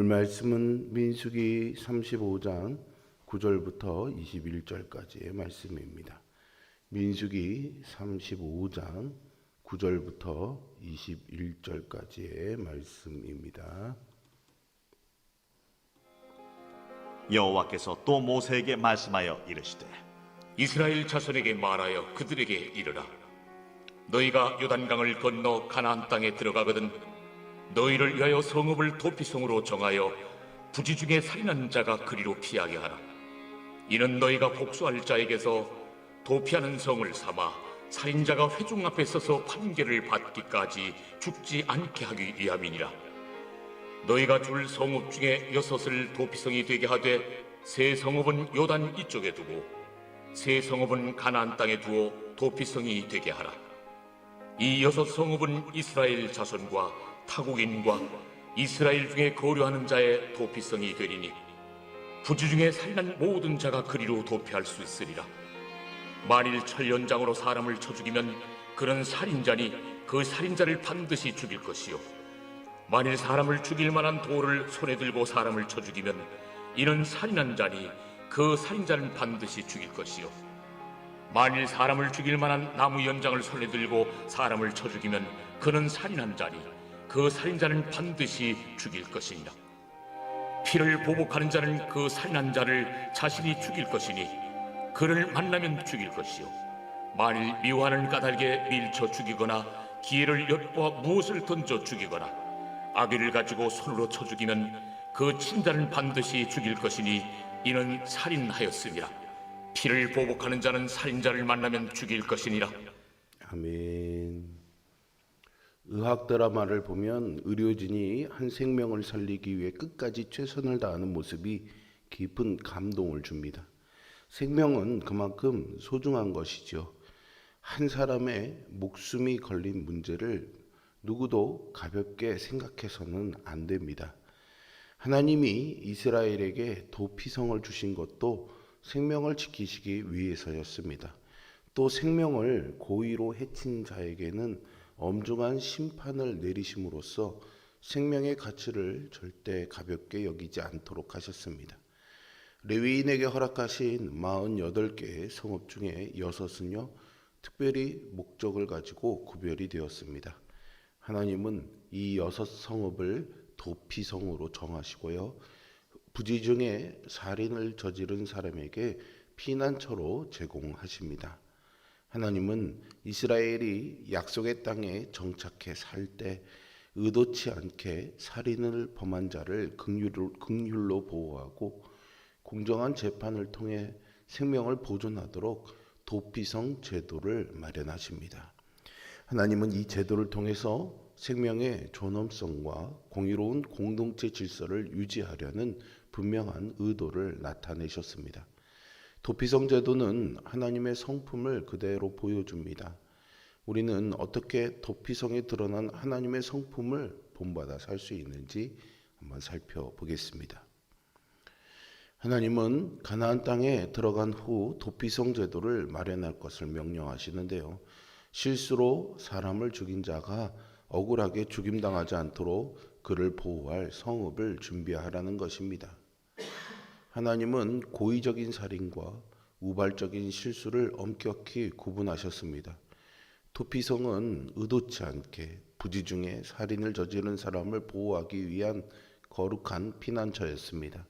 말씀은 민수기 35장 9절부터 21절까지의 말씀입니다. 민수기 35장 9절부터 21절까지의 말씀입니다. 여호와께서 또 모세에게 말씀하여 이르시되 이스라엘 자손에게 말하여 그들에게 이르라. 너희가 요단강을 건너 가나안 땅에 들어가거든 너희를 위하여 성읍을 도피성으로 정하여 부지 중에 살인한 자가 그리로 피하게 하라. 이는 너희가 복수할 자에게서 도피하는 성을 삼아 살인자가 회중 앞에 서서 판결을 받기까지 죽지 않게 하기 위함이니라. 너희가 줄 성읍 중에 6을 도피성이 되게 하되 세 성읍은 요단 이쪽에 두고 세 성읍은 가나안 땅에 두어 도피성이 되게 하라. 이 6성읍은 이스라엘 자손과 타국인과 이스라엘 중에 거류하는 자의 도피성이 되리니 부지 중에 살인한 모든 자가 그리로 도피할 수 있으리라. 만일 철연장으로 사람을 쳐 죽이면 그는 살인자니 그 살인자를 반드시 죽일 것이요, 만일 사람을 죽일 만한 돌을 손에 들고 사람을 쳐 죽이면 이는 살인한 자니 그 살인자는 반드시 죽일 것이요, 만일 사람을 죽일 만한 나무 연장을 손에 들고 사람을 쳐 죽이면 그는 살인한 자니 그 살인자는 반드시 죽일 것이니라. 피를 보복하는 자는 그 살인한 자를 자신이 죽일 것이니 그를 만나면 죽일 것이요, 만일 미워하는 까닭에 밀쳐 죽이거나 기회를 엿보아 무엇을 던져 죽이거나 아기를 가지고 손으로 쳐 죽이면 그 친자는 반드시 죽일 것이니 이는 살인하였음이라. 피를 보복하는 자는 살인자를 만나면 죽일 것이니라. 아멘. 의학 드라마를 보면 의료진이 한 생명을 살리기 위해 끝까지 최선을 다하는 모습이 깊은 감동을 줍니다. 생명은 그만큼 소중한 것이죠. 한 사람의 목숨이 걸린 문제를 누구도 가볍게 생각해서는 안 됩니다. 하나님이 이스라엘에게 도피성을 주신 것도 생명을 지키시기 위해서였습니다. 또 생명을 고의로 해친 자에게는 엄중한 심판을 내리심으로써 생명의 가치를 절대 가볍게 여기지 않도록 하셨습니다. 레위인에게 허락하신 48개의 성읍 중에 6은요, 특별히 목적을 가지고 구별이 되었습니다. 하나님은 이 6성읍을 도피성으로 정하시고요, 부지 중에 살인을 저지른 사람에게 피난처로 제공하십니다. 하나님은 이스라엘이 약속의 땅에 정착해 살 때 의도치 않게 살인을 범한 자를 긍휼로 보호하고 공정한 재판을 통해 생명을 보존하도록 도피성 제도를 마련하십니다. 하나님은 이 제도를 통해서 생명의 존엄성과 공의로운 공동체 질서를 유지하려는 분명한 의도를 나타내셨습니다. 도피성 제도는 하나님의 성품을 그대로 보여줍니다. 우리는 어떻게 도피성에 드러난 하나님의 성품을 본받아 살 수 있는지 한번 살펴보겠습니다. 하나님은 가나안 땅에 들어간 후 도피성 제도를 마련할 것을 명령하시는데요, 실수로 사람을 죽인 자가 억울하게 죽임당하지 않도록 그를 보호할 성읍을 준비하라는 것입니다. 하나님은 고의적인 살인과 우발적인 실수를 엄격히 구분하셨습니다. 도피성은 의도치 않게 부지 중에 살인을 저지른 사람을 보호하기 위한 거룩한 피난처였습니다.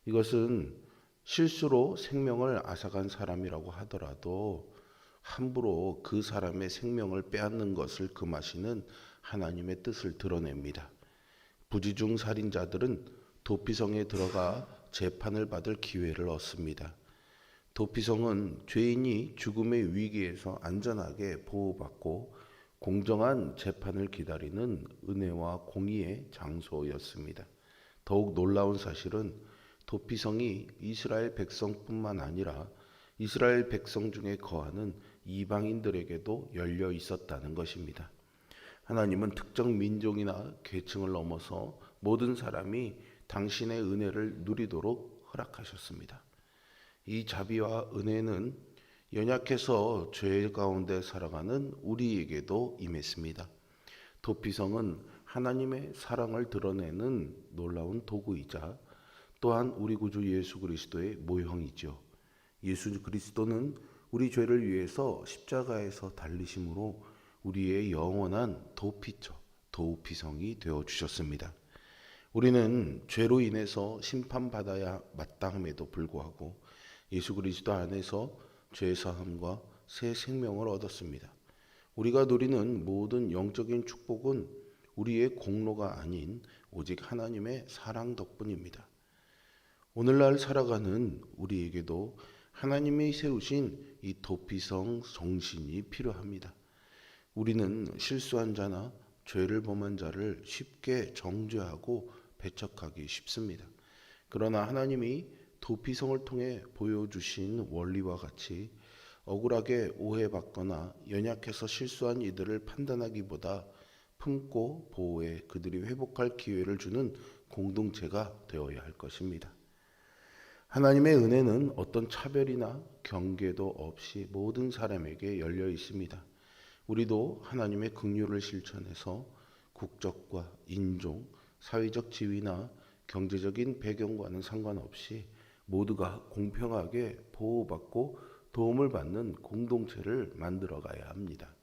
이것은 실수로 생명을 앗아간 사람이라고 하더라도 함부로 그 사람의 생명을 빼앗는 것을 금하시는 하나님의 뜻을 드러냅니다. 부지중 살인자들은 도피성에 들어가 재판을 받을 기회를 얻습니다. 도피성은 죄인이 죽음의 위기에서 안전하게 보호받고 공정한 재판을 기다리는 은혜와 공의의 장소였습니다. 더욱 놀라운 사실은 도피성이 이스라엘 백성뿐만 아니라 이스라엘 백성 중에 거하는 이방인들에게도 열려 있었다는 것입니다. 하나님은 특정 민족이나 계층을 넘어서 모든 사람이 당신의 은혜를 누리도록 허락하셨습니다. 이 자비와 은혜는 연약해서 죄 가운데 살아가는 우리에게도 임했습니다. 도피성은 하나님의 사랑을 드러내는 놀라운 도구이자 또한 우리 구주 예수 그리스도의 모형이죠. 예수 그리스도는 우리 죄를 위해서 십자가에서 달리심으로 우리의 영원한 도피성이 되어 주셨습니다. 우리는 죄로 인해서 심판받아야 마땅함에도 불구하고 예수 그리스도 안에서 죄 사함과 새 생명을 얻었습니다. 우리가 누리는 모든 영적인 축복은 우리의 공로가 아닌 오직 하나님의 사랑 덕분입니다. 오늘날 살아가는 우리에게도 하나님이 세우신 이 도피성 정신이 필요합니다. 우리는 실수한 자나 죄를 범한 자를 쉽게 정죄하고 배척하기 쉽습니다. 그러나 하나님이 도피성을 통해 보여주신 원리와 같이 억울하게 오해받거나 연약해서 실수한 이들을 판단하기보다 품고 보호해 그들이 회복할 기회를 주는 공동체가 되어야 할 것입니다. 하나님의 은혜는 어떤 차별이나 경계도 없이 모든 사람에게 열려 있습니다. 우리도 하나님의 긍휼을 실천해서 국적과 인종, 사회적 지위나 경제적인 배경과는 상관없이 모두가 공평하게 보호받고 도움을 받는 공동체를 만들어가야 합니다.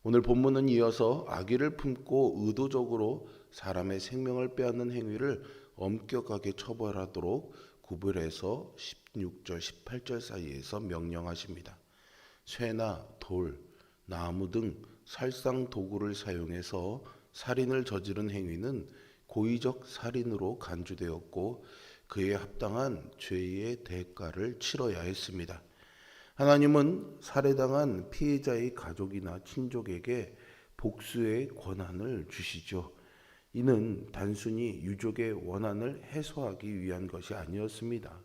오늘 본문은 이어서 악의를 품고 의도적으로 사람의 생명을 빼앗는 행위를 엄격하게 처벌하도록 구별해서 16절, 18절 사이에서 명령하십니다. 쇠나 돌, 나무 등 살상 도구를 사용해서 살인을 저지른 행위는 고의적 살인으로 간주되었고 그에 합당한 죄의 대가를 치러야 했습니다. 하나님은 살해당한 피해자의 가족이나 친족에게 복수의 권한을 주시죠. 이는 단순히 유족의 원한을 해소하기 위한 것이 아니었습니다.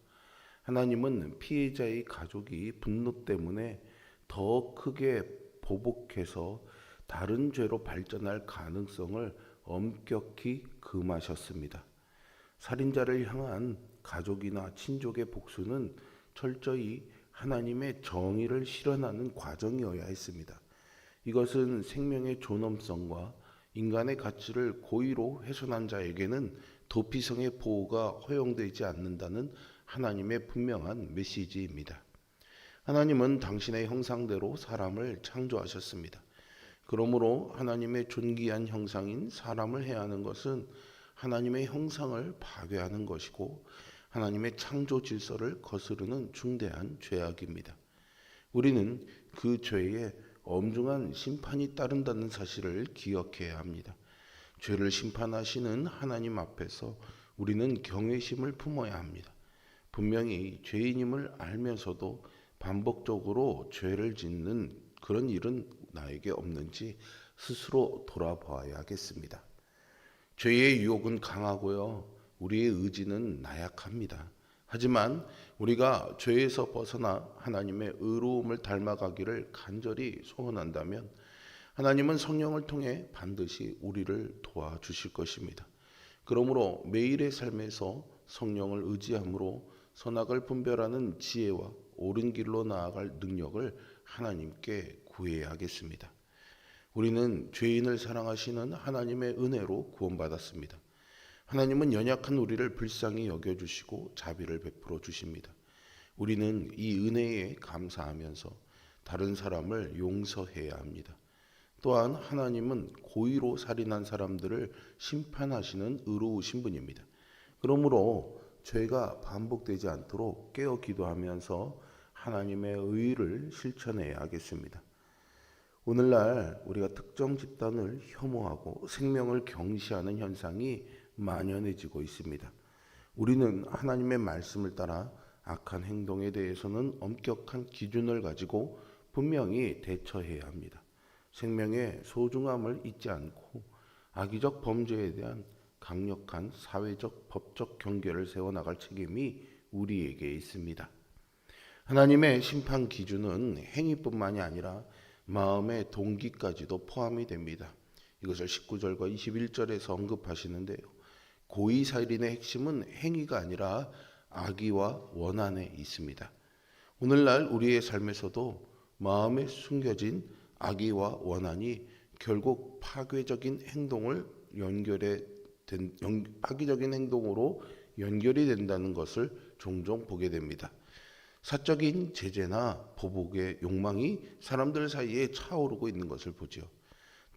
하나님은 피해자의 가족이 분노 때문에 더 크게 보복해서 다른 죄로 발전할 가능성을 엄격히 금하셨습니다. 살인자를 향한 가족이나 친족의 복수는 철저히 하나님의 정의를 실현하는 과정이어야 했습니다. 이것은 생명의 존엄성과 인간의 가치를 고의로 훼손한 자에게는 도피성의 보호가 허용되지 않는다는 하나님의 분명한 메시지입니다. 하나님은 당신의 형상대로 사람을 창조하셨습니다. 그러므로 하나님의 존귀한 형상인 사람을 해하는 것은 하나님의 형상을 파괴하는 것이고 하나님의 창조 질서를 거스르는 중대한 죄악입니다. 우리는 그 죄에 엄중한 심판이 따른다는 사실을 기억해야 합니다. 죄를 심판하시는 하나님 앞에서 우리는 경외심을 품어야 합니다. 분명히 죄인임을 알면서도 반복적으로 죄를 짓는 그런 일은 나에게 없는지 스스로 돌아보아야 하겠습니다. 죄의 유혹은 강하고요. 우리의 의지는 나약합니다. 하지만 우리가 죄에서 벗어나 하나님의 의로움을 닮아가기를 간절히 소원한다면 하나님은 성령을 통해 반드시 우리를 도와주실 것입니다. 그러므로 매일의 삶에서 성령을 의지함으로 선악을 분별하는 지혜와 옳은 길로 나아갈 능력을 하나님께 구해야 하겠습니다. 우리는 죄인을 사랑하시는 하나님의 은혜로 구원받았습니다. 하나님은 연약한 우리를 불쌍히 여겨주시고 자비를 베풀어 주십니다. 우리는 이 은혜에 감사하면서 다른 사람을 용서해야 합니다. 또한 하나님은 고의로 살인한 사람들을 심판하시는 의로우신 분입니다. 그러므로 죄가 반복되지 않도록 깨어 기도하면서 하나님의 의를 실천해야 하겠습니다. 오늘날 우리가 특정 집단을 혐오하고 생명을 경시하는 현상이 만연해지고 있습니다. 우리는 하나님의 말씀을 따라 악한 행동에 대해서는 엄격한 기준을 가지고 분명히 대처해야 합니다. 생명의 소중함을 잊지 않고 악의적 범죄에 대한 강력한 사회적 법적 경계를 세워나갈 책임이 우리에게 있습니다. 하나님의 심판 기준은 행위뿐만이 아니라 마음의 동기까지도 포함이 됩니다. 이것을 19절과 21절에서 언급하시는데요. 고의살인의 핵심은 행위가 아니라 악의와 원한에 있습니다. 오늘날 우리의 삶에서도 마음에 숨겨진 악의와 원한이 결국 파괴적인 행동으로 연결이 된다는 것을 종종 보게 됩니다. 사적인 제재나 보복의 욕망이 사람들 사이에 차오르고 있는 것을 보지요.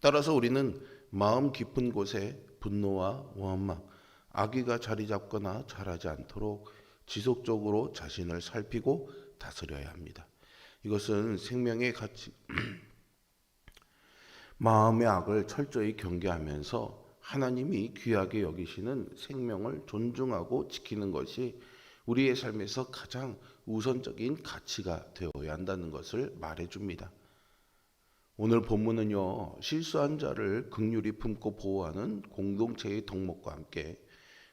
따라서 우리는 마음 깊은 곳에 분노와 원망, 악의가 자리 잡거나 자라지 않도록 지속적으로 자신을 살피고 다스려야 합니다. 이것은 생명의 가치, 마음의 악을 철저히 경계하면서 하나님이 귀하게 여기시는 생명을 존중하고 지키는 것이 우리의 삶에서 가장 우선적인 가치가 되어야 한다는 것을 말해줍니다. 오늘 본문은요, 실수한 자를 긍휼히 품고 보호하는 공동체의 덕목과 함께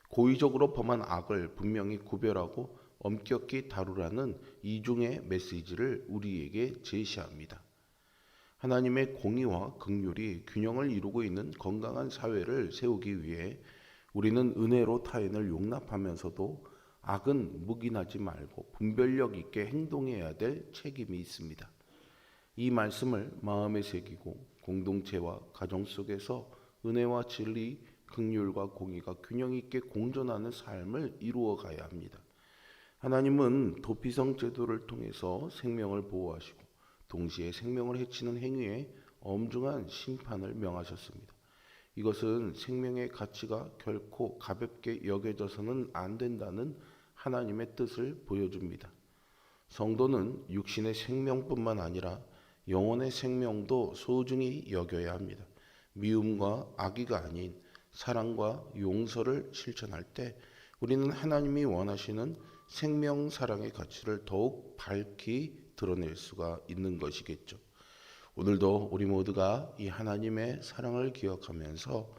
고의적으로 범한 악을 분명히 구별하고 엄격히 다루라는 이중의 메시지를 우리에게 제시합니다. 하나님의 공의와 긍휼이 균형을 이루고 있는 건강한 사회를 세우기 위해 우리는 은혜로 타인을 용납하면서도 악은 묵인하지 말고 분별력 있게 행동해야 될 책임이 있습니다. 이 말씀을 마음에 새기고 공동체와 가정 속에서 은혜와 진리, 긍휼과 공의가 균형 있게 공존하는 삶을 이루어 가야 합니다. 하나님은 도피성 제도를 통해서 생명을 보호하시고 동시에 생명을 해치는 행위에 엄중한 심판을 명하셨습니다. 이것은 생명의 가치가 결코 가볍게 여겨져서는 안 된다는 하나님의 뜻을 보여줍니다. 성도는 육신의 생명뿐만 아니라 영혼의 생명도 소중히 여겨야 합니다. 미움과 악의가 아닌 사랑과 용서를 실천할 때 우리는 하나님이 원하시는 생명 사랑의 가치를 더욱 밝히 드러낼 수가 있는 것이겠죠. 오늘도 우리 모두가 이 하나님의 사랑을 기억하면서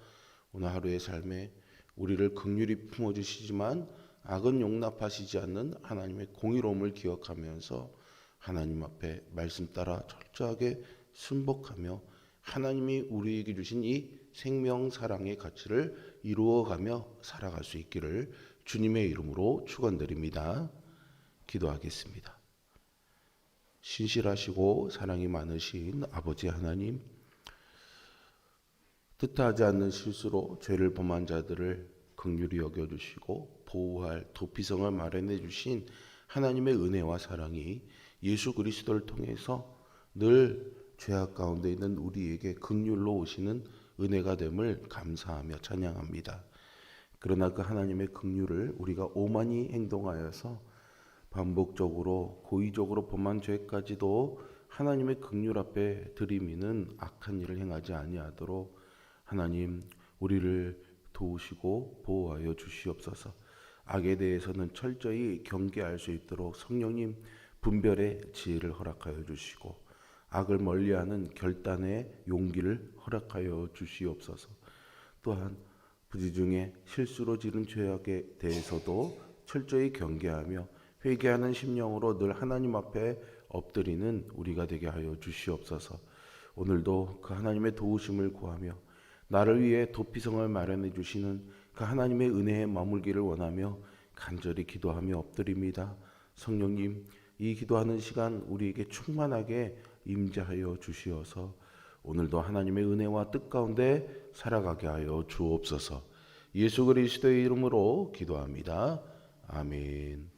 오늘 하루의 삶에 우리를 긍휼히 품어주시지만 악은 용납하시지 않는 하나님의 공의로움을 기억하면서 하나님 앞에 말씀 따라 철저하게 순복하며 하나님이 우리에게 주신 이 생명 사랑의 가치를 이루어가며 살아갈 수 있기를 주님의 이름으로 축원드립니다. 기도하겠습니다. 신실하시고 사랑이 많으신 아버지 하나님, 뜻하지 않는 실수로 죄를 범한 자들을 긍휼히 여겨주시고 보호할 도피성을 마련해 주신 하나님의 은혜와 사랑이 예수 그리스도를 통해서 늘 죄악 가운데 있는 우리에게 긍휼로 오시는 은혜가 됨을 감사하며 찬양합니다. 그러나 그 하나님의 긍휼을 우리가 오만히 행동하여서 반복적으로 고의적으로 범한 죄까지도 하나님의 긍휼 앞에 들이미는 악한 일을 행하지 아니하도록 하나님 우리를 도우시고 보호하여 주시옵소서. 악에 대해서는 철저히 경계할 수 있도록 성령님 분별의 지혜를 허락하여 주시고 악을 멀리하는 결단의 용기를 허락하여 주시옵소서. 또한 부지 중에 실수로 지른 죄악에 대해서도 철저히 경계하며 회개하는 심령으로 늘 하나님 앞에 엎드리는 우리가 되게 하여 주시옵소서. 오늘도 그 하나님의 도우심을 구하며 나를 위해 도피성을 마련해 주시는 그 하나님의 은혜에 머물기를 원하며 간절히 기도하며 엎드립니다. 성령님, 이 기도하는 시간 우리에게 충만하게 임재하여 주시어서 오늘도 하나님의 은혜와 뜻 가운데 살아가게 하여 주옵소서. 예수 그리스도의 이름으로 기도합니다. 아멘.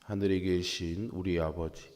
하늘에 계신 우리 아버지,